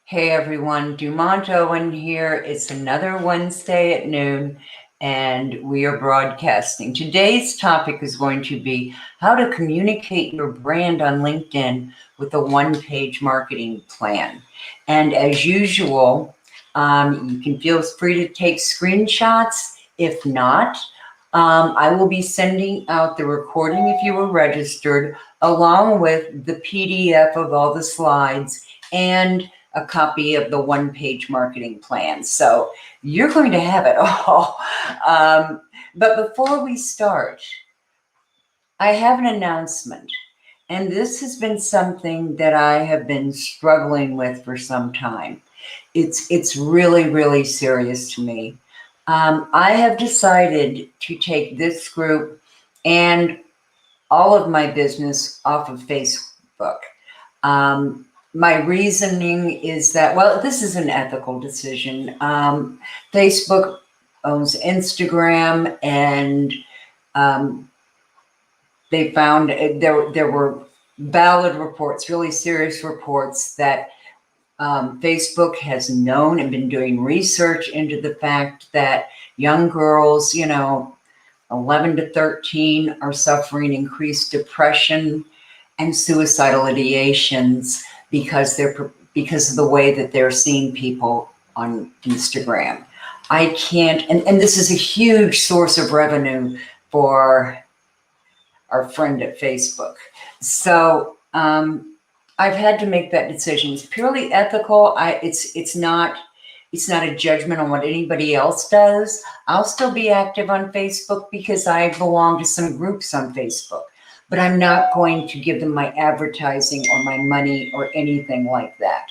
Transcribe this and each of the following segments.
Hey everyone, Dumont Owen here. It's another Wednesday at noon, and we are broadcasting. Today's topic is going to be how to communicate your brand on LinkedIn with a one-page marketing plan. And as usual, you can feel free to take screenshots. If not, I will be sending out the recording if you were registered, along with the PDF of all the slides and a copy of the one-page marketing plan. So you're going to have it all. But before we start, I have an announcement. And this has been something that I have been struggling with for some time. It's really, really serious to me. I have decided to take this group and all of my business off of Facebook. My reasoning is that, well, this is an ethical decision. Facebook owns Instagram, and they found there were valid reports, really serious reports, that Facebook has known and been doing research into the fact that young girls, 11 to 13, are suffering increased depression and suicidal ideations because of the way that they're seeing people on Instagram. I can't, and this is a huge source of revenue for our friend at Facebook. So I've had to make that decision. It's purely ethical. It's not a judgment on what anybody else does. I'll still be active on Facebook because I belong to some groups on Facebook, but I'm not going to give them my advertising or my money or anything like that.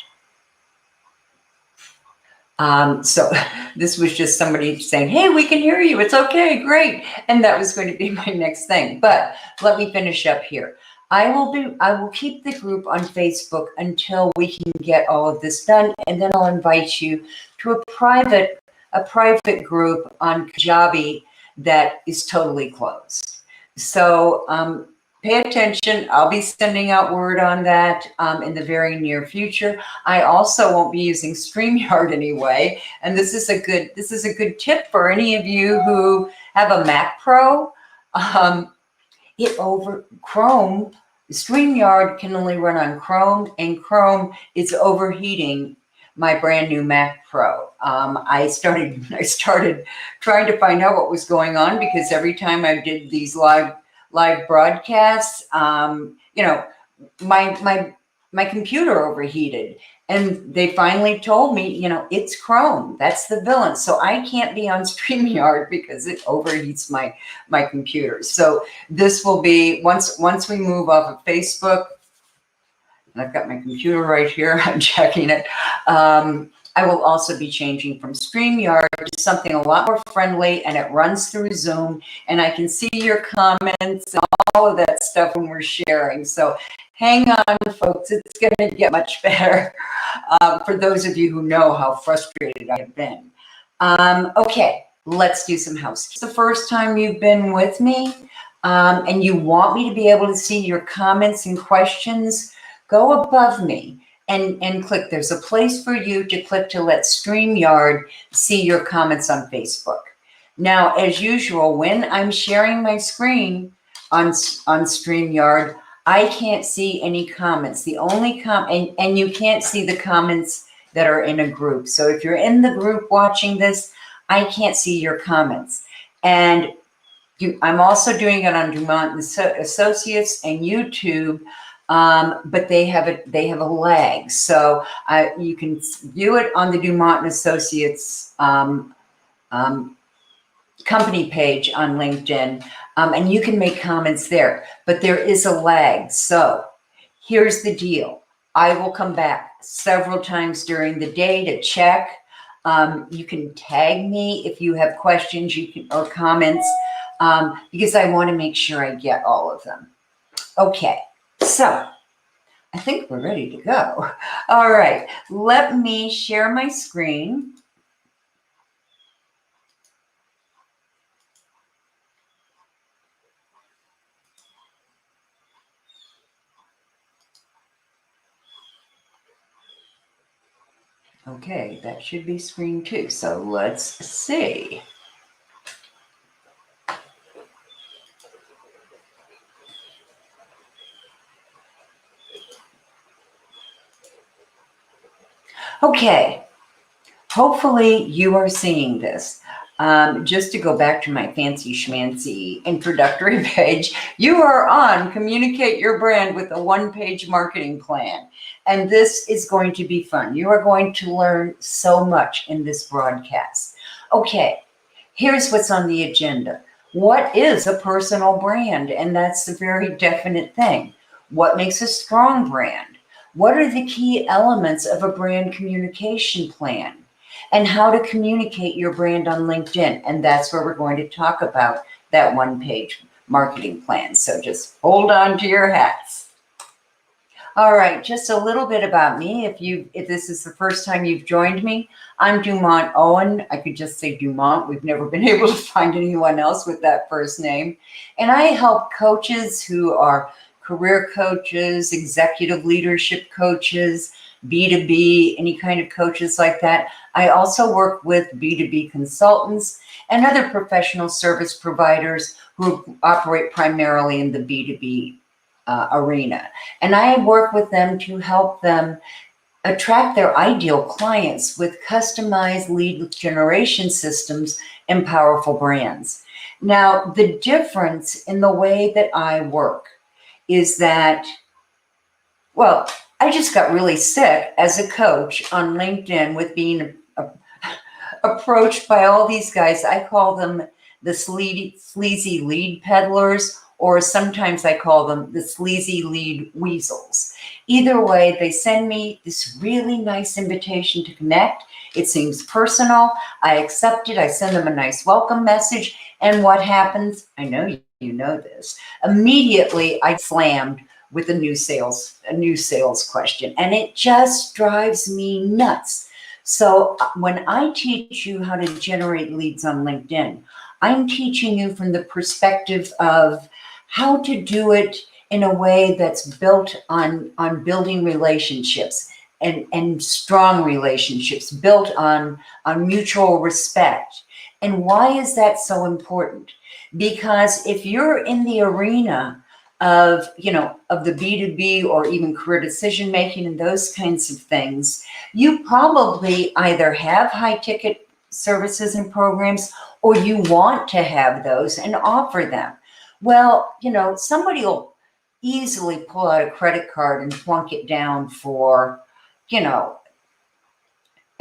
So this was just somebody saying, hey, we can hear you. It's okay, great. And that was going to be my next thing. But let me finish up here. I will keep the group on Facebook until we can get all of this done. And then I'll invite you to a private group on Kajabi that is totally closed. So pay attention. I'll be sending out word on that in the very near future. I also won't be using StreamYard anyway. And this is a good tip for any of you who have a Mac Pro. Chrome, StreamYard can only run on Chrome, and Chrome is overheating my brand new Mac Pro. I started trying to find out what was going on, because every time I did these live broadcasts, my computer overheated, and they finally told me, it's Chrome. That's the villain. So I can't be on StreamYard because it overheats my computer. So this will be, once we move off of Facebook, and I've got my computer right here, I'm checking it. I will also be changing from StreamYard to something a lot more friendly, and it runs through Zoom, and I can see your comments and all of that stuff when we're sharing. So hang on, folks, it's going to get much better for those of you who know how frustrated I've been. Okay, let's do some housekeeping. It's the first time you've been with me, and you want me to be able to see your comments and questions, go above me and click. There's a place for you to click to let StreamYard see your comments on Facebook. Now, as usual, when I'm sharing my screen on StreamYard, I can't see any comments. The only and you can't see the comments that are in a group. So if you're in the group watching this, I can't see your comments. And I'm also doing it on Dumont Associates and YouTube, but they have a lag. So you can view it on the Dumont Associates company page on LinkedIn, and you can make comments there, but there is a lag. So here's the deal. I will come back several times during the day to check. You can tag me if you have questions or comments, because I want to make sure I get all of them. Okay, so I think we're ready to go. All right, let me share my screen. Okay, that should be screen 2. So let's see. Okay, hopefully you are seeing this. Just to go back to my fancy schmancy introductory page, you are on Communicate Your Brand with a one-page marketing plan. And this is going to be fun. You are going to learn so much in this broadcast. Okay, here's what's on the agenda. What is a personal brand? And that's a very definite thing. What makes a strong brand? What are the key elements of a brand communication plan? And how to communicate your brand on LinkedIn. And that's where we're going to talk about that one-page marketing plan. So just hold on to your hats. All right, just a little bit about me. If this is the first time you've joined me, I'm Dumont Owen. I could just say Dumont. We've never been able to find anyone else with that first name. And I help coaches who are career coaches, executive leadership coaches, B2B, any kind of coaches like that. I also work with B2B consultants and other professional service providers who operate primarily in the B2B arena. And I work with them to help them attract their ideal clients with customized lead generation systems and powerful brands. Now, the difference in the way that I work is that, well, I just got really sick as a coach on LinkedIn with being approached by all these guys. I call them the sleazy lead peddlers, or sometimes I call them the sleazy lead weasels. Either way, they send me this really nice invitation to connect. It seems personal. I accept it. I send them a nice welcome message. And what happens? I know you know this. Immediately, I slammed with a new sales question, and it just drives me nuts. So when I teach you how to generate leads on LinkedIn, I'm teaching you from the perspective of how to do it in a way that's built on building relationships and strong relationships built on mutual respect. And why is that so important? Because if you're in the arena of the B2B or even career decision making and those kinds of things, you probably either have high ticket services and programs or you want to have those and offer them. Well, somebody will easily pull out a credit card and plunk it down for,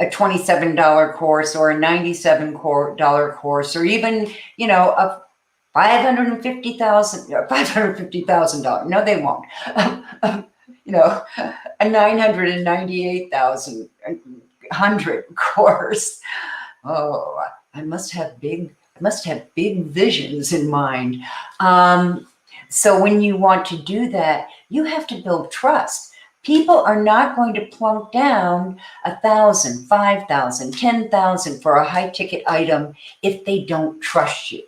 a $27 course or a $97 course, or even, a $550,000. No, they won't. A $998,000 course. Oh, I must have big visions in mind. So when you want to do that, you have to build trust. People are not going to plunk down $1,000, $5,000, $10,000 for a high ticket item if they don't trust you.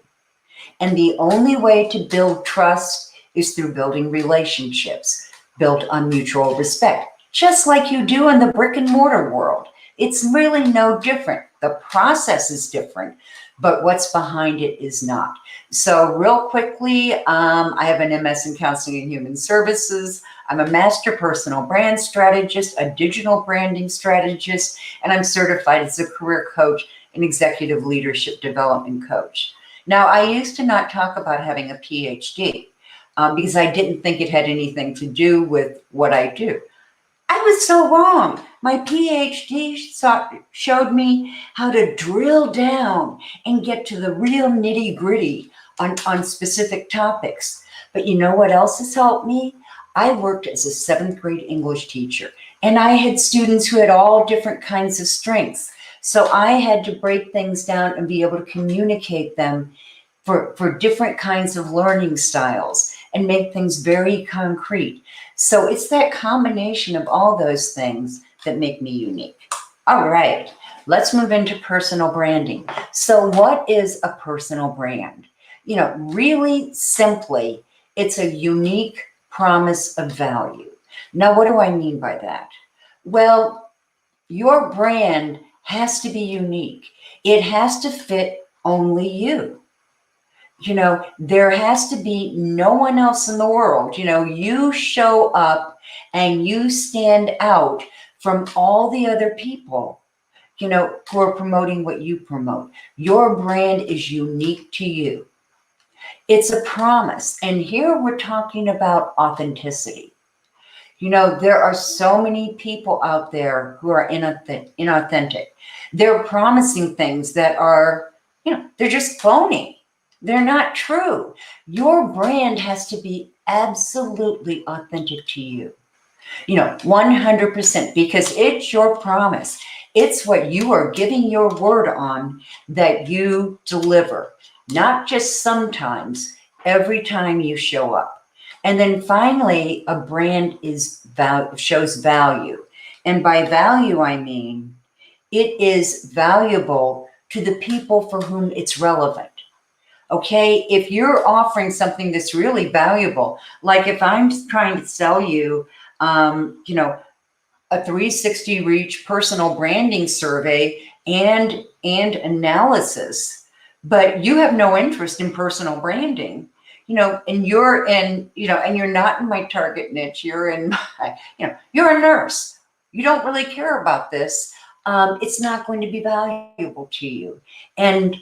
And the only way to build trust is through building relationships built on mutual respect, just like you do in the brick and mortar world. It's really no different. The process is different, but what's behind it is not. So real quickly, I have an MS in Counseling and Human Services. I'm a master personal brand strategist, a digital branding strategist, and I'm certified as a career coach and executive leadership development coach. Now, I used to not talk about having a PhD because I didn't think it had anything to do with what I do. I was so wrong. My PhD showed me how to drill down and get to the real nitty gritty on specific topics. But you know what else has helped me? I worked as a 7th grade English teacher, and I had students who had all different kinds of strengths. So I had to break things down and be able to communicate them for different kinds of learning styles and make things very concrete. So it's that combination of all those things that make me unique. All right, let's move into personal branding. So what is a personal brand? Really simply, it's a unique promise of value. Now, what do I mean by that? Well, your brand has to be unique. It has to fit only you. There has to be no one else in the world. You show up and you stand out from all the other people, who are promoting what you promote. Your brand is unique to you. It's a promise. And here we're talking about authenticity. There are so many people out there who are inauthentic. They're promising things that are, they're just phony. They're not true. Your brand has to be absolutely authentic to you. 100%, because it's your promise. It's what you are giving your word on that you deliver, not just sometimes, every time you show up. And then finally, a brand shows value. And by value, I mean it is valuable to the people for whom it's relevant. Okay, if you're offering something that's really valuable, like if I'm trying to sell you, a 360 reach personal branding survey and analysis, but you have no interest in personal branding, and you're not in my target niche, you're in my, you're a nurse, you don't really care about this, it's not going to be valuable to you. And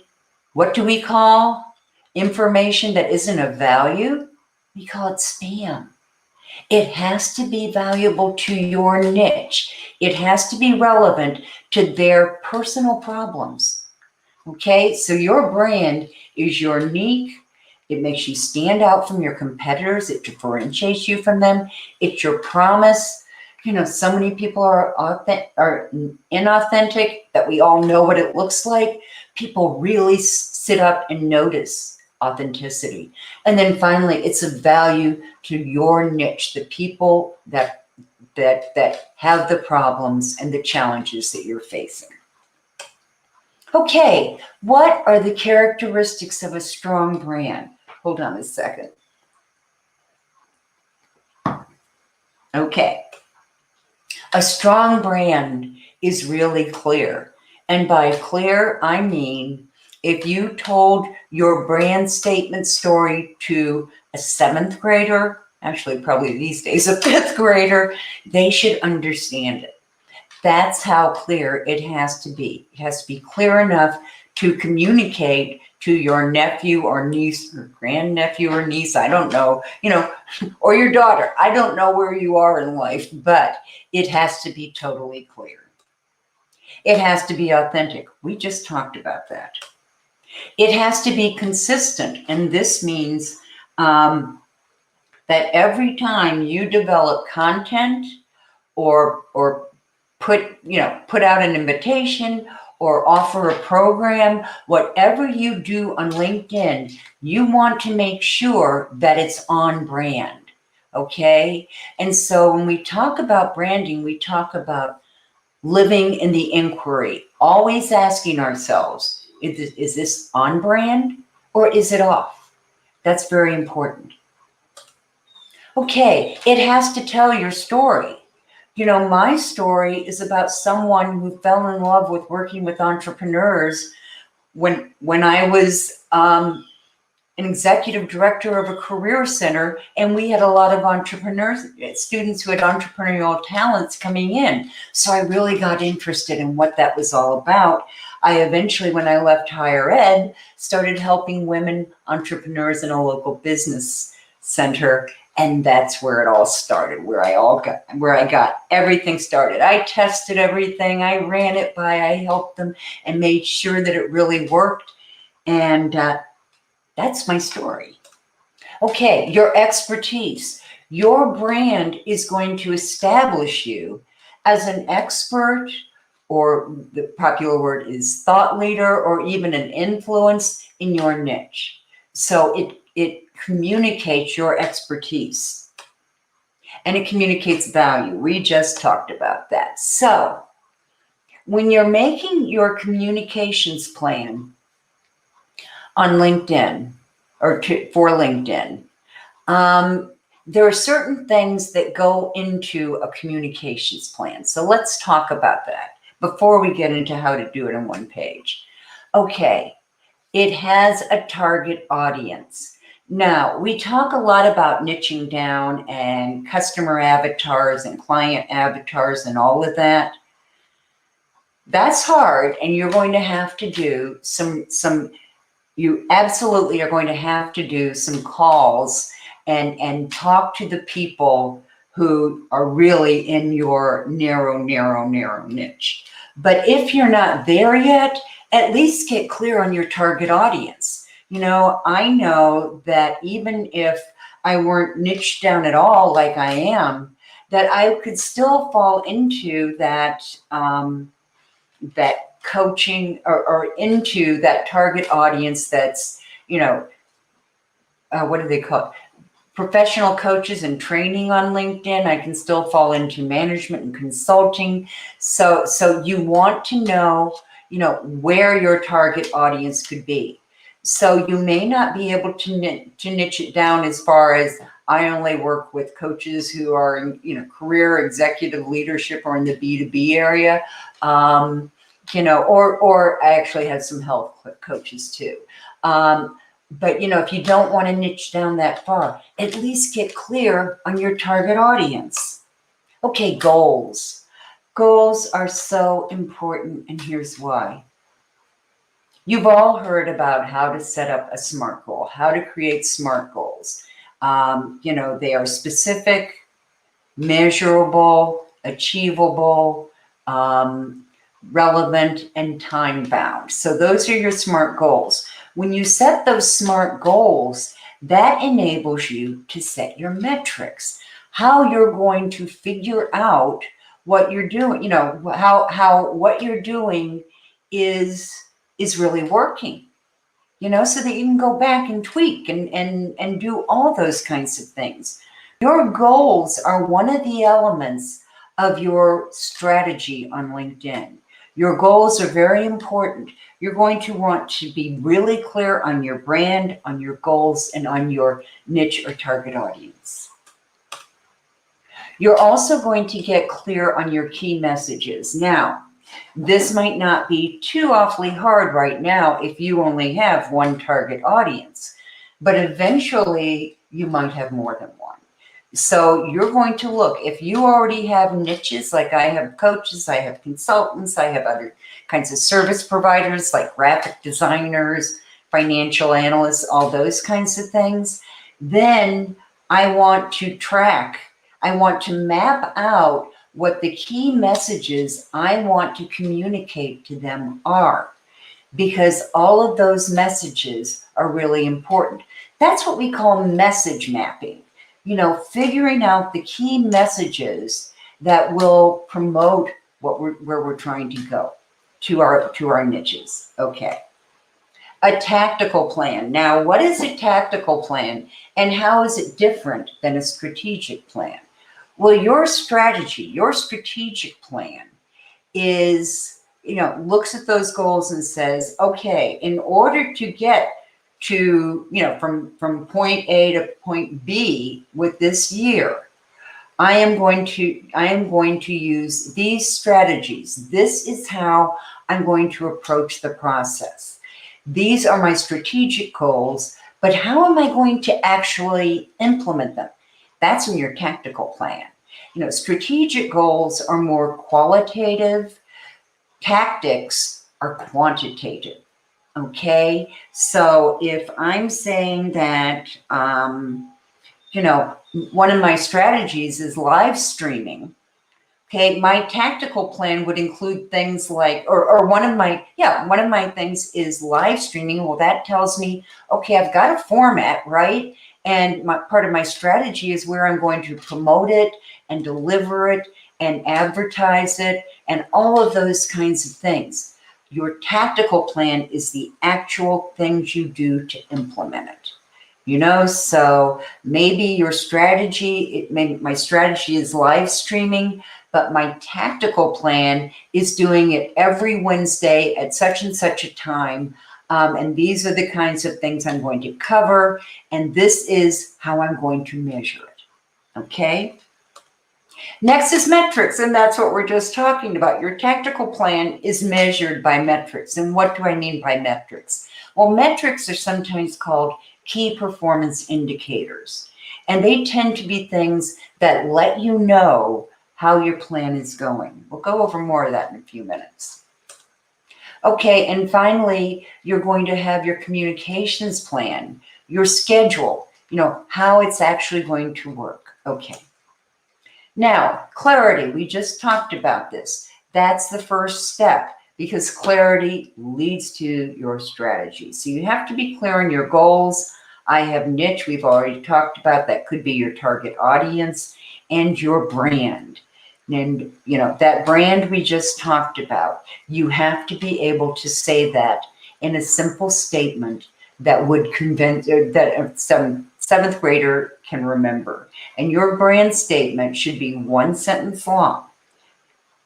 what do we call information that isn't of value? We call it spam. It has to be valuable to your niche. It has to be relevant to their personal problems. Okay, so your brand is unique. It makes you stand out from your competitors. It differentiates you from them. It's your promise. So many people are inauthentic that we all know what it looks like. People really sit up and notice authenticity. And then finally, it's a value to your niche, the people that have the problems and the challenges that you're facing. Okay, what are the characteristics of a strong brand? Hold on a second. Okay, a strong brand is really clear. And by clear, I mean if you told your brand statement story to a 7th grader, actually probably these days a 5th grader, they should understand it. That's how clear it has to be. It has to be clear enough to communicate to your nephew or niece or grandnephew or niece, I don't know, or your daughter. I don't know where you are in life, but it has to be totally clear. It has to be authentic. We just talked about that. It has to be consistent, and this means that every time you develop content or put out an invitation or offer a program, whatever you do on LinkedIn, you want to make sure that it's on brand, okay? And so when we talk about branding, we talk about living in the inquiry, always asking ourselves, is this on brand or is it off? That's very important. Okay, it has to tell your story. My story is about someone who fell in love with working with entrepreneurs when I was an executive director of a career center, and we had a lot of entrepreneurs, students who had entrepreneurial talents coming in. So I really got interested in what that was all about. I eventually, when I left higher ed, started helping women entrepreneurs in a local business center. And that's where it all started, where I got everything started. I tested everything, I ran it by, I helped them and made sure that it really worked. And that's my story. Okay, your expertise. Your brand is going to establish you as an expert, or the popular word is thought leader, or even an influence in your niche. So it communicates your expertise and it communicates value. We just talked about that. So when you're making your communications plan on LinkedIn or for LinkedIn, there are certain things that go into a communications plan. So let's talk about that. before we get into how to do it on one page. Okay, it has a target audience. Now, we talk a lot about niching down and customer avatars and client avatars and all of that. That's hard, and you're going to have to do you absolutely are going to have to do some calls and talk to the people who are really in your narrow niche. But if you're not there yet, at least get clear on your target audience. You know, I know that even if I weren't niched down at all like I am, that I could still fall into that that coaching or into that target audience that's, you know, what do they call it? Professional coaches and training on LinkedIn. I can still fall into management and consulting. So you want to know, you know, where your target audience could be. So you may not be able to niche it down as far as I only work with coaches who are in, you know, career executive leadership or in the B2B area. You know, or I actually have some health coaches too. But, you know, if you don't want to niche down that far, at least get clear on your target audience. Okay, goals. Goals are so important, and here's why. You've all heard about how to set up a SMART goal, how to create SMART goals. You know, they are specific, measurable, achievable, relevant, and time bound. So those are your SMART goals. When you set those SMART goals, that enables you to set your metrics, how you're going to figure out what you're doing, you know, how what you're doing is really working, you know, so that you can go back and tweak and do all those kinds of things. Your goals are one of the elements of your strategy on LinkedIn. Your goals are very important. You're going to want to be really clear on your brand, on your goals, and on your niche or target audience. You're also going to get clear on your key messages. Now, this might not be too awfully hard right now if you only have one target audience, but eventually you might have more than one. So you're going to look, if you already have niches, like I have coaches, I have consultants, I have other kinds of service providers like graphic designers, financial analysts, all those kinds of things, then I want to track, I want to map out what the key messages I want to communicate to them are, because all of those messages are really important. That's what we call message mapping. You know, figuring out the key messages that will promote where we're trying to go to our niches. Okay. A tactical plan. Now, what is a tactical plan and how is it different than a strategic plan? Well, your strategy, your strategic plan is, you know, looks at those goals and says, okay, in order to get to, you know, from point A to point B with this year, I am going to use these strategies. This is how I'm going to approach the process. These are my strategic goals, but how am I going to actually implement them? That's in your tactical plan. You know, strategic goals are more qualitative, tactics are quantitative. Okay, so if I'm saying that, you know, one of my strategies is live streaming, okay, my tactical plan would include things like, or one of my things is live streaming. Well, that tells me, okay, I've got a format, right? And part of my strategy is where I'm going to promote it and deliver it and advertise it and all of those kinds of things. Your tactical plan is the actual things you do to implement it. You know, so maybe your strategy, my strategy is live streaming, but my tactical plan is doing it every Wednesday at such and such a time. And these are the kinds of things I'm going to cover. And this is how I'm going to measure it. Okay. Next is metrics, and that's what we're just talking about. Your tactical plan is measured by metrics. And what do I mean by metrics? Well, metrics are sometimes called key performance indicators, and they tend to be things that let you know how your plan is going. We'll go over more of that in a few minutes. Okay, and finally, you're going to have your communications plan, your schedule, how it's actually going to work. Okay. Now, clarity, we just talked about this. That's the first step because clarity leads to your strategy. So you have to be clear on your goals. I have niche, we've already talked about, that could be your target audience and your brand. And, that brand we just talked about, you have to be able to say that in a simple statement that would convince, that some seventh grader can remember. And your brand statement should be one sentence long,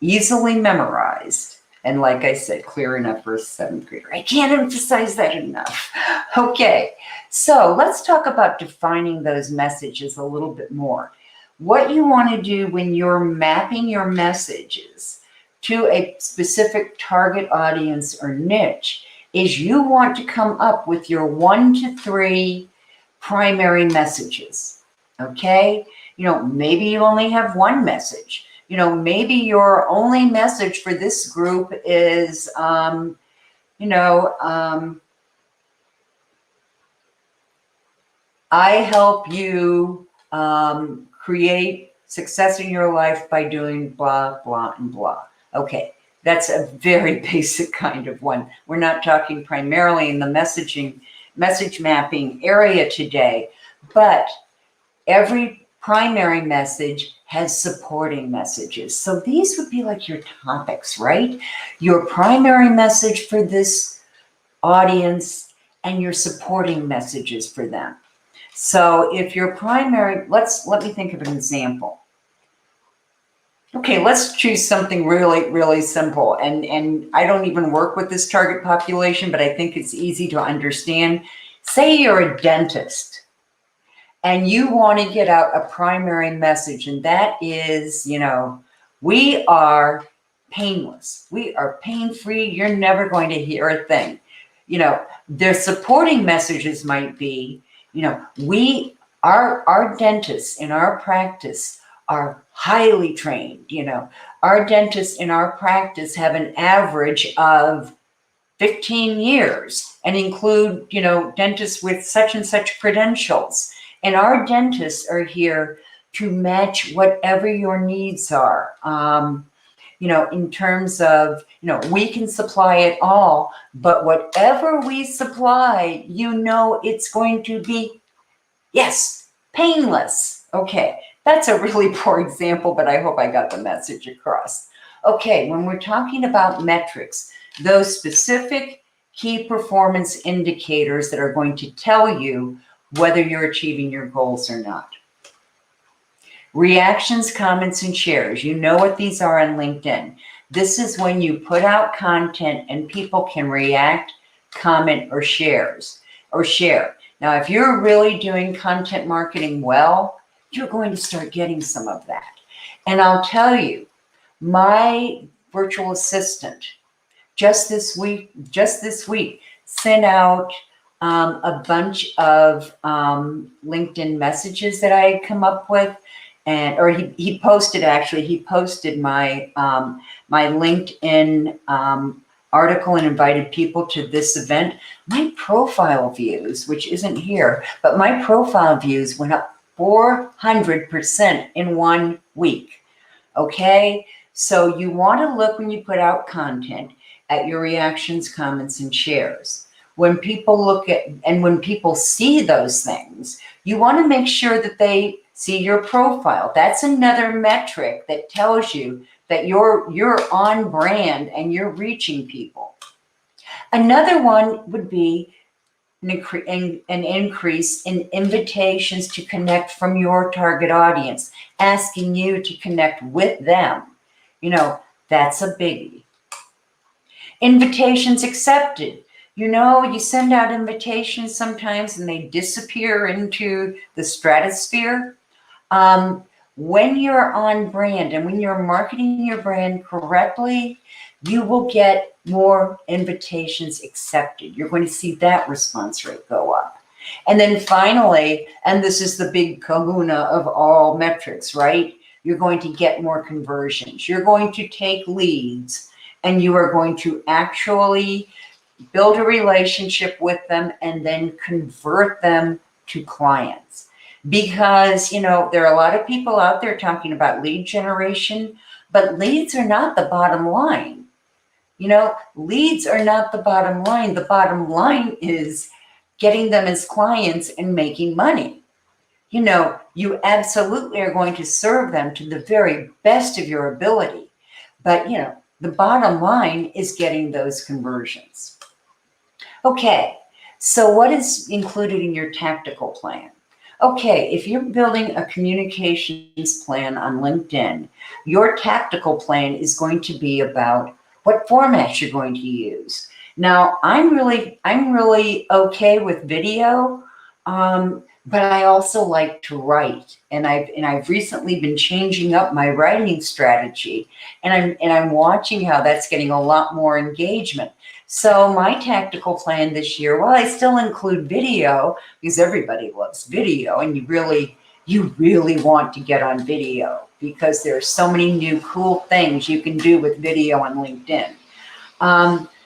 easily memorized, and like I said, clear enough for a seventh grader. I can't emphasize that enough. Okay, so let's talk about defining those messages a little bit more. What you want to do when you're mapping your messages to a specific target audience or niche is you want to come up with your 1 to 3 primary messages, okay? Maybe you only have one message. Maybe your only message for this group is, I help you create success in your life by doing blah, blah, and blah. Okay, that's a very basic kind of one. We're not talking primarily in the message mapping area today, but every primary message has supporting messages. So these would be like your topics, right? Your primary message for this audience and your supporting messages for them. So if your primary, let me think of an example. Okay, let's choose something really, really simple. And I don't even work with this target population, but I think it's easy to understand. Say you're a dentist and you want to get out a primary message, and that is, we are painless. We are pain-free. You're never going to hear a thing. Their supporting messages might be, our dentists in our practice are highly trained. Our dentists in our practice have an average of 15 years and include, dentists with such and such credentials. And our dentists are here to match whatever your needs are. In terms of, we can supply it all, but whatever we supply, it's going to be, yes, painless. Okay, that's a really poor example, but I hope I got the message across. Okay, when we're talking about metrics, those specific key performance indicators that are going to tell you whether you're achieving your goals or not. Reactions, comments, and shares. You know what these are on LinkedIn. This is when you put out content and people can react, comment, or share. Now, if you're really doing content marketing well, you're going to start getting some of that. And I'll tell you, my virtual assistant just this week sent out a bunch of LinkedIn messages that I had come up with. Or he posted my my LinkedIn article and invited people to this event. My profile views, which isn't here, but my profile views went up 400% in 1 week. Okay, so you want to look when you put out content at your reactions, comments, and shares. When people look at and when people see those things, you want to make sure that they see your profile. That's another metric that tells you that you're on brand and you're reaching people. Another one would be an increase in invitations to connect from your target audience, asking you to connect with them. That's a biggie. Invitations accepted. You send out invitations sometimes and they disappear into the stratosphere. when you're on brand and when you're marketing your brand correctly, you will get more invitations accepted. You're going to see that response rate go up. And then finally, and this is the big kahuna of all metrics, right? You're going to get more conversions. You're going to take leads and you are going to actually build a relationship with them and then convert them to clients. Because, there are a lot of people out there talking about lead generation, but leads are not the bottom line. Leads are not the bottom line. The bottom line is getting them as clients and making money. You absolutely are going to serve them to the very best of your ability. But, the bottom line is getting those conversions. Okay, so what is included in your tactical plan? Okay, if you're building a communications plan on LinkedIn, your tactical plan is going to be about what formats you're going to use. Now, I'm really okay with video, but I also like to write, and I've recently been changing up my writing strategy, and I'm watching how that's getting a lot more engagement. So my tactical plan this year, well, I still include video because everybody loves video, and you really want to get on video because there are so many new cool things you can do with video on LinkedIn.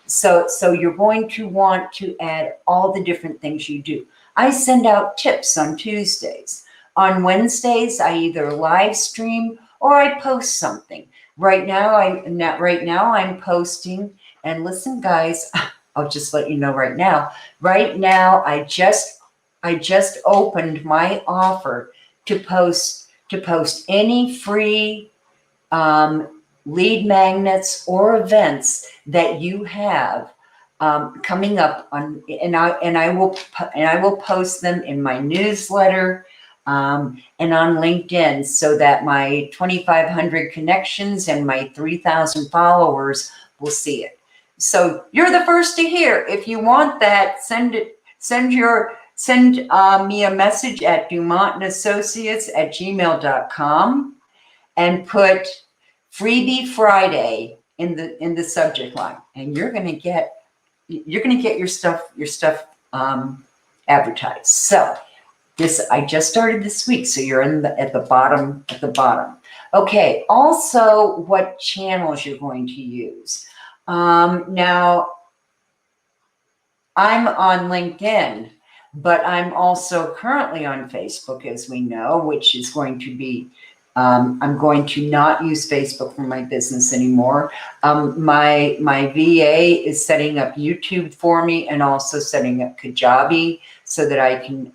So you're going to want to add all the different things you do. I send out tips on Tuesdays. On Wednesdays, I either live stream or I post something. Right now I'm posting. And listen, guys, I'll just let you know right now. Right now, I just opened my offer to post any free lead magnets or events that you have coming up on, and I will post them in my newsletter and on LinkedIn, so that my 2,500 connections and my 3,000 followers will see it. So you're the first to hear. If you want that, send me a message at dumontandassociates@gmail.com and put Freebie Friday in the subject line, and you're gonna get your stuff advertised. So I just started this week, so you're at the bottom. Okay. Also, what channels you're going to use. Now, I'm on LinkedIn, but I'm also currently on Facebook, as we know, which is going to be, I'm going to not use Facebook for my business anymore. My VA is setting up YouTube for me and also setting up Kajabi so that I can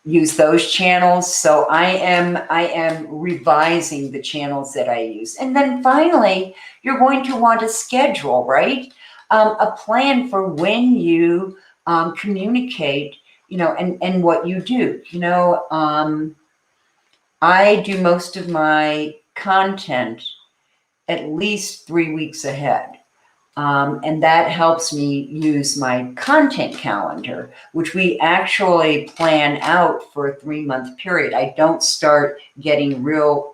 use those channels. So I am revising the channels that I use. And then finally, you're going to want a schedule, right? A plan for when you communicate, and what you do. I do most of my content at least 3 weeks ahead. And that helps me use my content calendar, which we actually plan out for a 3-month period. I don't start getting real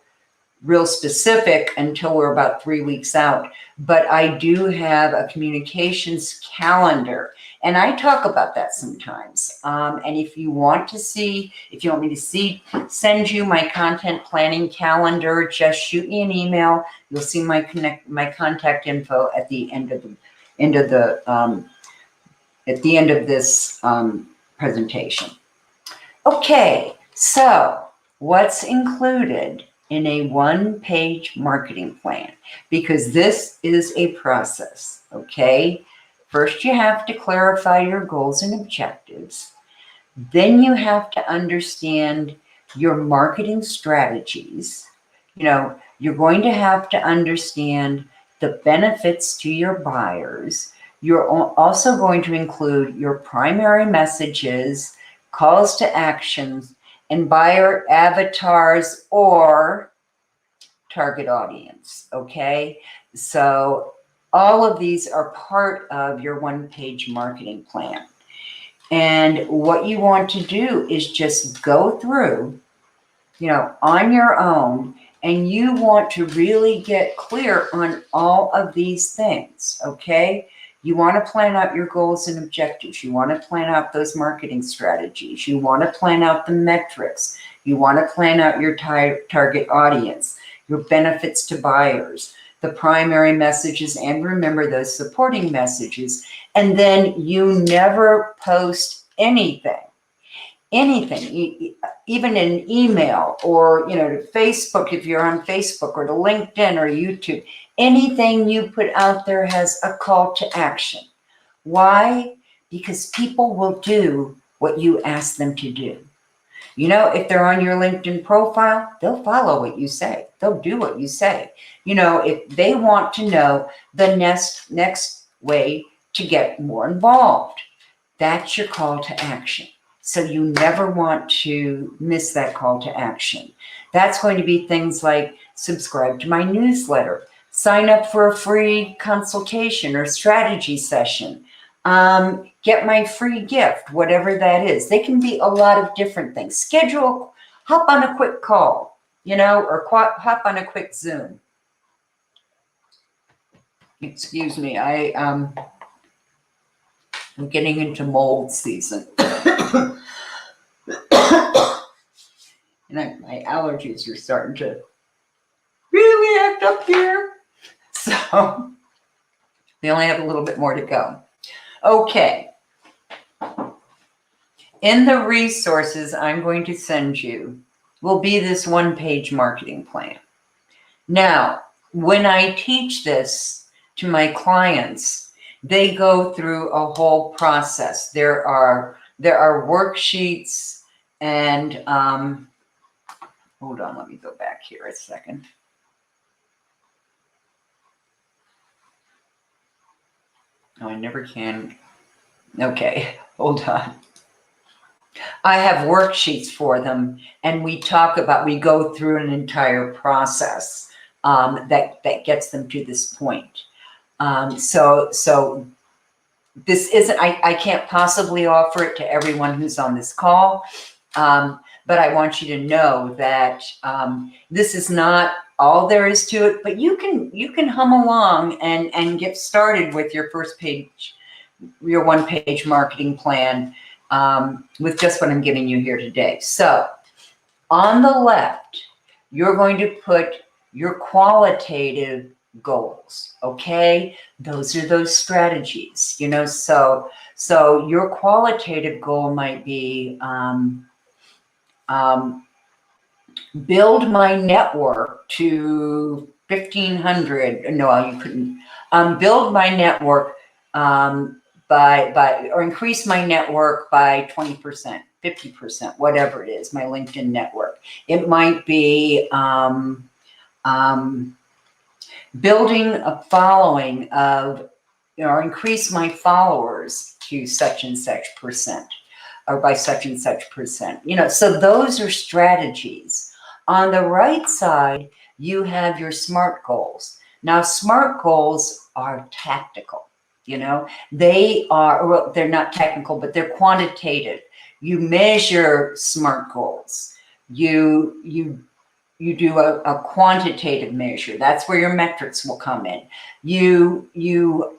specific until we're about 3 weeks out. But I do have a communications calendar, and I talk about that sometimes. And if you want me to send you my content planning calendar, just shoot me an email. You'll see my contact info at the end of this presentation. Okay, so what's included in a one-page marketing plan? Because this is a process, okay? First, you have to clarify your goals and objectives. Then you have to understand your marketing strategies. You're going to have to understand the benefits to your buyers. You're also going to include your primary messages, calls to actions, and buyer avatars or target audience, okay? So all of these are part of your one-page marketing plan. And what you want to do is just go through, on your own, and you want to really get clear on all of these things, okay? You want to plan out your goals and objectives. You want to plan out those marketing strategies. You want to plan out the metrics. You want to plan out your target audience, your benefits to buyers, the primary messages, and remember those supporting messages. And then you never post anything, even in email or, to Facebook, if you're on Facebook, or to LinkedIn or YouTube. Anything you put out there has a call to action. Why? Because people will do what you ask them to do. If they're on your LinkedIn profile, they'll follow what you say. They'll do what you say. If they want to know the next way to get more involved, that's your call to action. So you never want to miss that call to action. That's going to be things like subscribe to my newsletter, sign up for a free consultation or strategy session, get my free gift, whatever that is. They can be a lot of different things. Hop on a quick call, or hop on a quick Zoom. Excuse me, I'm getting into mold season. And my allergies are starting to really act up here. So we only have a little bit more to go. Okay. In the resources I'm going to send you will be this one-page marketing plan. Now, when I teach this to my clients, they go through a whole process. There are worksheets and hold on, let me go back here a second. Oh, I never can. Okay, hold on. I have worksheets for them, and we go through an entire process that gets them to this point. So this isn't, I can't possibly offer it to everyone who's on this call, but I want you to know that this is not all there is to it, but you can hum along and get started with your your one-page marketing plan with just what I'm giving you here today. So on the left, you're going to put your qualitative goals, okay? Those are those strategies, so your qualitative goal might be build my network to 1,500. No, you couldn't. Build my network or increase my network by 20%, 50%, whatever it is, my LinkedIn network. It might be building a following of, or increase my followers to such and such percent, or by such and such percent. So those are strategies. On the right side, you have your SMART goals. Now, SMART goals are tactical. They are, well, they're not technical, but they're quantitative. You measure SMART goals. You do a quantitative measure. That's where your metrics will come in. You do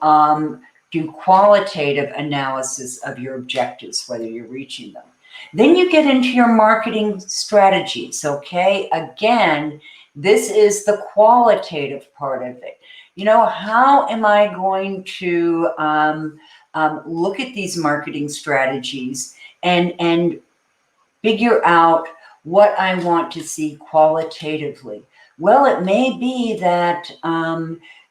qualitative analysis of your objectives, whether you're reaching them. Then you get into your marketing strategies, okay? Again, this is the qualitative part of it. How am I going to look at these marketing strategies and figure out what I want to see qualitatively? Well, it may be that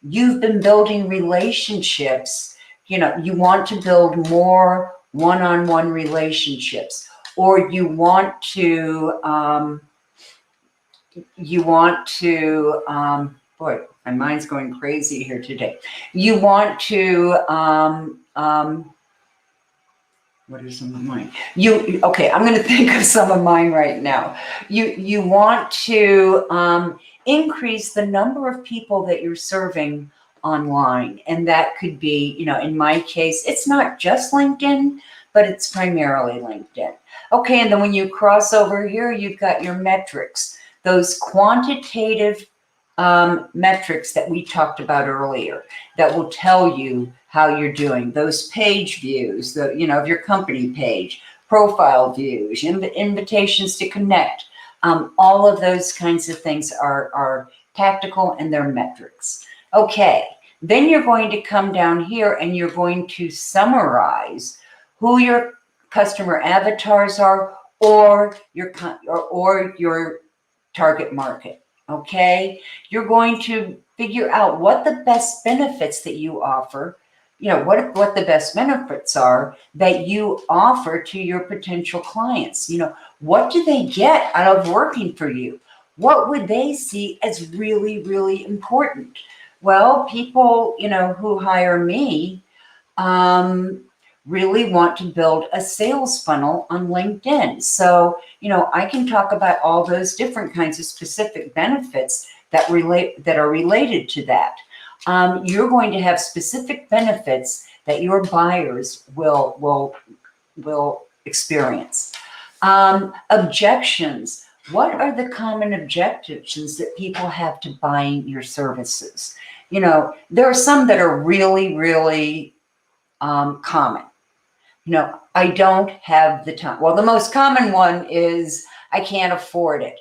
you've been building relationships. You want to build more one-on-one relationships, or you want to boy, my mind's going crazy here today. You want to what is on my mind? Okay, I'm going to think of some of mine right now. You want to increase the number of people that you're serving online, and that could be, in my case, it's not just LinkedIn, but it's primarily LinkedIn. Okay, and then when you cross over here, you've got your metrics, those quantitative metrics that we talked about earlier that will tell you how you're doing. Those page views, of your company page, profile views, invitations to connect. All of those kinds of things are tactical and they're metrics. Okay, then you're going to come down here and you're going to summarize who your customer avatars are or your target market. Okay, you're going to figure out what the best benefits that you offer, what the best benefits are that you offer to your potential clients. What do they get out of working for you? What would they see as really, really important? Well, people, who hire me, really want to build a sales funnel on LinkedIn. So, I can talk about all those different kinds of specific benefits that are related to that. You're going to have specific benefits that your buyers will experience. Objections. What are the common objections that people have to buying your services? There are some that are really, really common. I don't have the time. Well, the most common one is I can't afford it.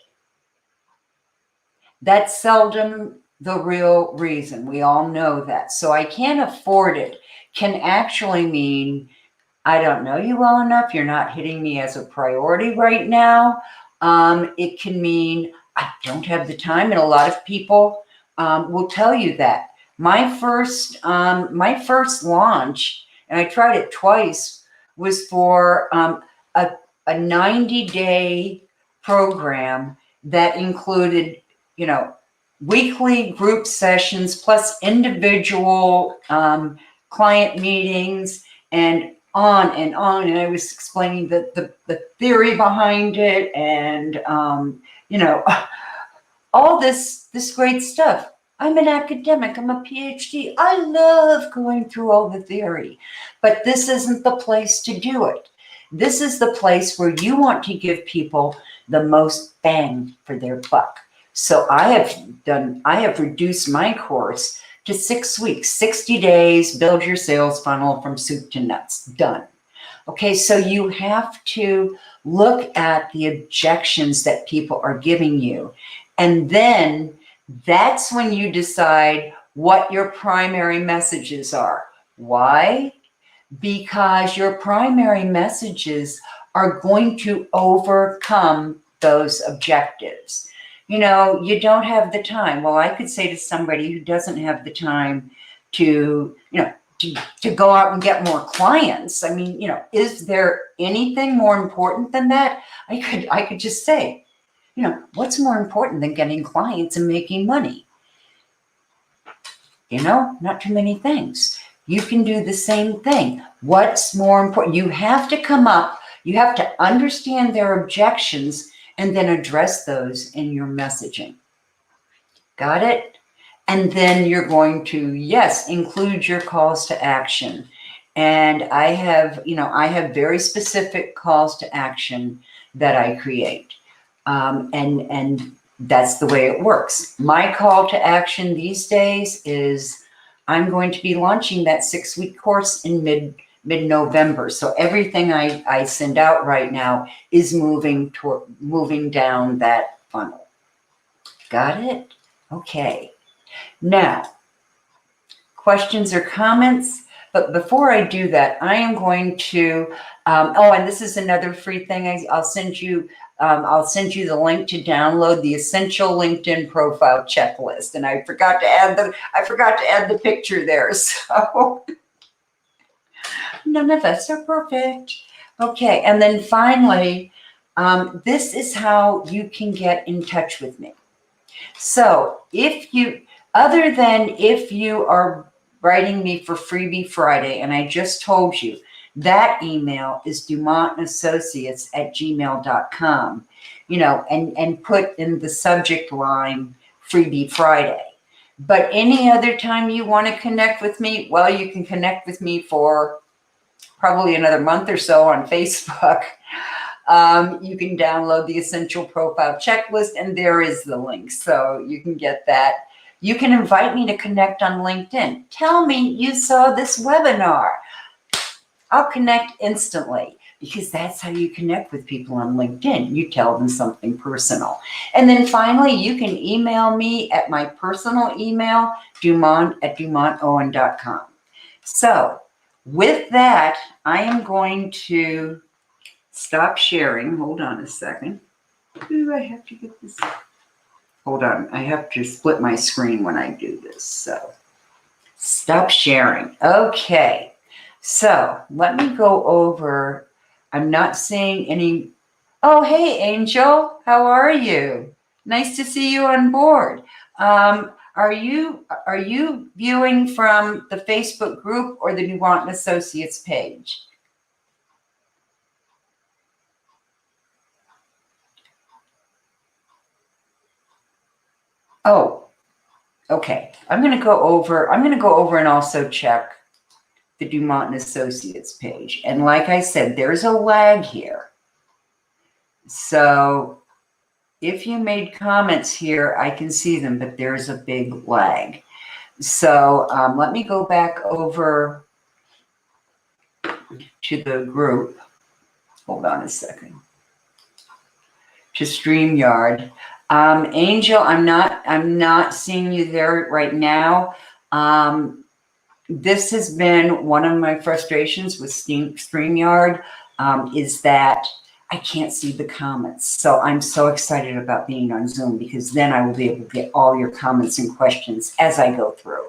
That's seldom the real reason. We all know that. So I can't afford it can actually mean I don't know you well enough. You're not hitting me as a priority right now. It can mean I don't have the time. And a lot of people will tell you that. My first launch, and I tried it twice, was for a 90-day program that included, weekly group sessions plus individual client meetings and on and on. And I was explaining the theory behind it and, all this great stuff. I'm an academic, I'm a PhD. I love going through all the theory, but this isn't the place to do it. This is the place where you want to give people the most bang for their buck. So I have reduced my course to 6 weeks, 60 days, build your sales funnel from soup to nuts, done. Okay, so you have to look at the objections that people are giving you. And then that's when you decide what your primary messages are. Why? Because your primary messages are going to overcome those objectives. You don't have the time. Well, I could say to somebody who doesn't have the time to go out and get more clients. I mean, is there anything more important than that? I could just say, what's more important than getting clients and making money? Not too many things. You can do the same thing. What's more important? You have to understand their objections and then address those in your messaging. Got it? And then you're going to, yes, include your calls to action. And I have very specific calls to action that I create. And that's the way it works. My call to action these days is I'm going to be launching that 6-week course in mid-November. So everything I send out right now is moving down that funnel. Got it? Okay. Now, questions or comments? But before I do that, I am going to, and this is another free thing. I'll send you the link to download the Essential LinkedIn Profile Checklist. And I forgot to add the picture there. So none of us are perfect. Okay, and then finally, this is how you can get in touch with me. So if you are writing me for Freebie Friday, and I just told you, that email is dumontassociates@gmail.com, and put in the subject line Freebie Friday. But any other time you want to connect with me, well, you can connect with me for probably another month or so on Facebook. You can download the Essential Profile Checklist, and there is the link, so you can get that. You can invite me to connect on LinkedIn. Tell me you saw this webinar. I'll connect instantly, because that's how you connect with people on LinkedIn. You tell them something personal. And then finally, you can email me at my personal email, dumont@dumontowen.com. So with that, I am going to stop sharing. Hold on a second. Do I have to get this? Hold on. I have to split my screen when I do this. So stop sharing. Okay. So let me go over. I'm not seeing any. Oh, hey, Angel. How are you? Nice to see you on board. Are you viewing from the Facebook group or the Dumont and Associates page? Oh, okay. I'm going to go over and also check the Dumont and Associates page. And like I said, there's a lag here. So if you made comments here, I can see them, but there's a big lag. So let me go back over to the group. Hold on a second. To StreamYard. Angel, I'm not seeing you there right now. This has been one of my frustrations with StreamYard, is that I can't see the comments. So I'm so excited about being on Zoom, because then I will be able to get all your comments and questions as I go through.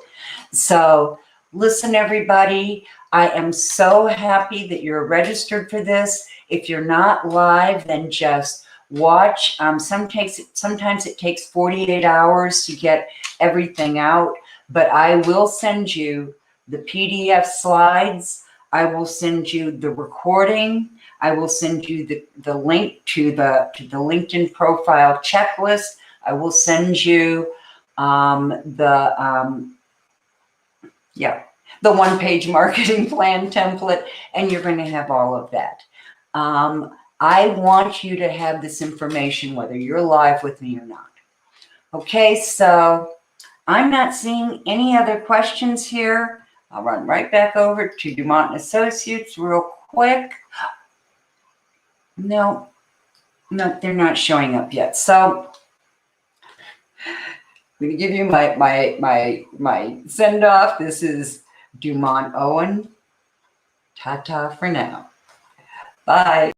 So listen, everybody, I am so happy that you're registered for this. If you're not live, then just watch. Sometimes it takes 48 hours to get everything out, but I will send you the PDF slides. I will send you the recording. I will send you the link to the LinkedIn profile checklist. I will send you the one-page marketing plan template, and you're going to have all of that. I want you to have this information whether you're live with me or not. Okay, so I'm not seeing any other questions here. I'll run right back over to Dumont and Associates real quick. No, they're not showing up yet. So I'm going to give you my send off. This is Dumont Owen. Ta-ta for now. Bye.